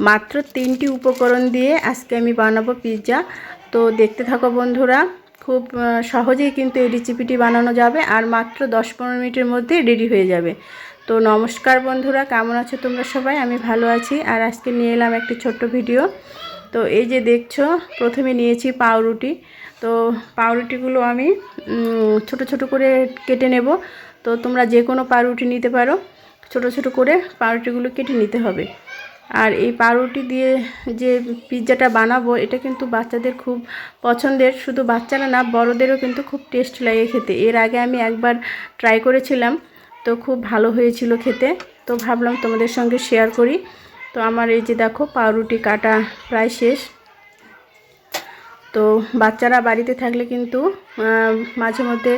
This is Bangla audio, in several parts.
মাত্র 3টি উপকরণ দিয়ে আজকে আমি বানাবো পিৎজা। তো দেখতে থাকো বন্ধুরা, খুব সহজেই কিন্তু এই রেসিপিটি বানানো যাবে আর মাত্র 10-15 মিনিটের মধ্যে রেডি হয়ে যাবে। তো নমস্কার বন্ধুরা, কেমন আছো তোমরা সবাই? আমি ভালো আছি। আর আজকে নিয়ে এলাম একটি ছোট্ট ভিডিও। তো এই যে দেখছো, প্রথমে নিয়েছি পাউরুটি। তো পাউরুটিগুলো আমি ছোট ছোট করে কেটে নেব। তো তোমরা যে কোনো পাউরুটি নিতে পারো, ছোট ছোট করে পাউরুটিগুলো কেটে নিতে হবে। আর এই পাউরুটি দিয়ে যে পিৎজাটা বানাবো, এটা কিন্তু বাচ্চাদের খুব পছন্দের। শুধু বাচ্চারা না, বড়দেরও কিন্তু খুব টেস্ট লাগে খেতে। এর আগে আমি একবার ট্রাই করেছিলাম, তো খুব ভালো হয়েছিল খেতে। তো ভাবলাম তোমাদের সঙ্গে শেয়ার করি। তো আমার এই যে দেখো, পাউরুটি কাটা প্রায় শেষ। তো বাচ্চারা বাড়িতে থাকলে কিন্তু মাঝে মধ্যে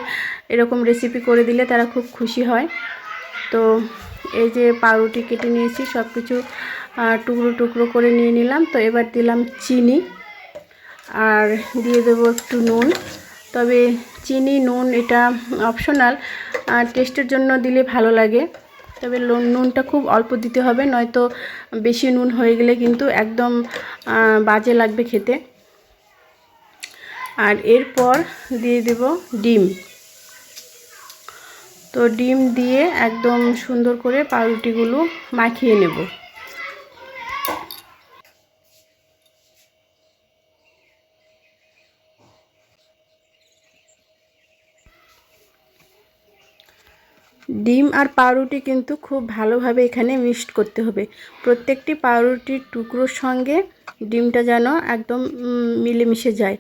এরকম রেসিপি করে দিলে তারা খুব খুশি হয়। তো এই যে পাউরুটি কেটে নিয়েছি, সব কিছু টুকরো টুকরো করে নিয়ে নিলাম। তো এবার দিলাম চিনি আর দিয়ে দেবো একটু নুন। তবে চিনি নুন এটা অপশনাল, টেস্টের জন্য দিলে ভালো লাগে। তবে নুনটা খুব অল্প দিতে হবে, নয়তো বেশি নুন হয়ে গেলে কিন্তু একদম বাজে লাগবে খেতে। আর এরপর দিয়ে দেব ডিম। তো ডিম দিয়ে একদম সুন্দর করে পাউরুটিগুলো মাখিয়ে নেব। ডিম আর পাউরুটি কিন্তু খুব ভালোভাবে এখানে মিক্সড করতে হবে। প্রত্যেকটি পাউরুটির টুকরোর সঙ্গে ডিমটা যেন একদম মিলেমিশে যায়,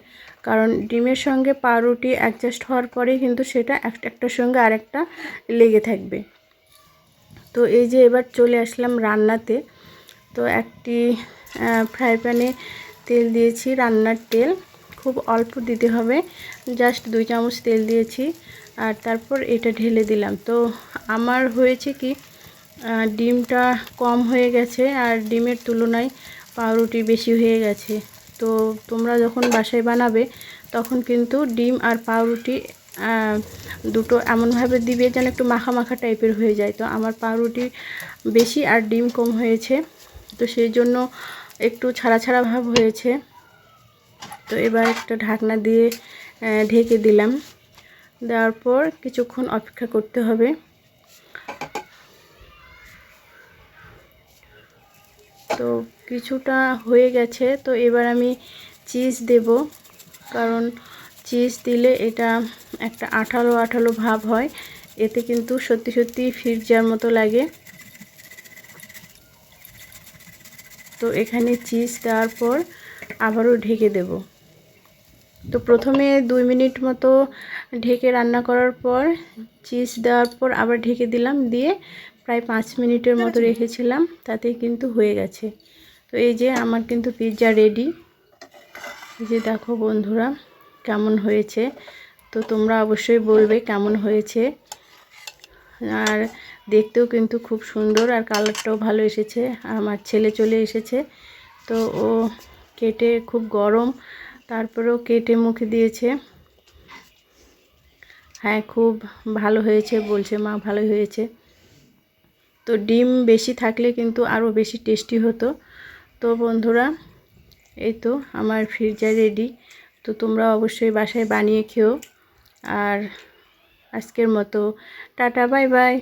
কারণ ডিমের সঙ্গে পাউরুটি অ্যাডজাস্ট হওয়ার পরেই কিন্তু সেটা একটার সঙ্গে আরেকটা লেগে থাকবে। তো এই যে এবার চলে আসলাম রান্নাতে। তো একটি ফ্রাই প্যানে তেল দিয়েছি, রান্নার তেল খুব অল্প দিতে হবে, জাস্ট 2 চামচ তেল দিয়েছি। আর তারপর এটা ঢেলে দিলাম। তো আমার হয়েছে কি, ডিমটা কম হয়ে গেছে আর ডিমের তুলনায় পাউরুটি বেশি হয়ে গেছে। তো তোমরা যখন বাসায় বানাবে তখন কিন্তু ডিম আর পাউরুটি দুটো এমনভাবে দিবে যেন একটু মাখা মাখা টাইপের হয়ে যায়। তো আমার পাউরুটি বেশি আর ডিম কম হয়েছে, তো সেই জন্য একটু ছাড়া ছাড়া ভাব হয়েছে। তো এবার একটা ঢাকনা দিয়ে ঢেকে দিলাম। দেওয়ার পর কিছুক্ষণ অপেক্ষা করতে হবে। তো কিছুটা হয়ে গেছে। তো এবার আমি চিজ দেব, কারণ চিজ দিলে এটা একটা আঠালো আঠালো ভাব হয়, এতে কিন্তু সত্যি সত্যি পিৎজার মতো লাগে। তো এখানে চিজ দেওয়ার পর আবারও ঢেকে দেব। তো প্রথমে 2 মিনিট মতো ঢেকে রান্না করার পর চিজ দেওয়ার পর আবার ঢেকে দিলাম, দিয়ে প্রায় 5 মিনিটের মতো রেখেছিলাম, তাতেই কিন্তু হয়ে গেছে। তো এই যে আমার কিন্তু পিৎজা রেডি। এই যে দেখো বন্ধুরা, কেমন হয়েছে। তো তোমরা অবশ্যই বলবে কেমন হয়েছে। আর দেখতেও কিন্তু খুব সুন্দর, আর কালারটাও ভালো এসেছে। আমার ছেলে চলে এসেছে, তো ও কেটে, খুব গরম তারপরেও কেটে মুখে দিয়েছে। হ্যাঁ, খুব ভালো হয়েছে বলছে, মা ভালো হয়েছে। তো ডিম বেশি থাকলে কিন্তু আরও বেশি টেস্টি হতো। তো বন্ধুরা, এই তো আমার পিৎজা রেডি। তো তোমরা অবশ্যই বাসায় বানিয়ে খেও। আর আজকের মতো টাটা, বাই বাই।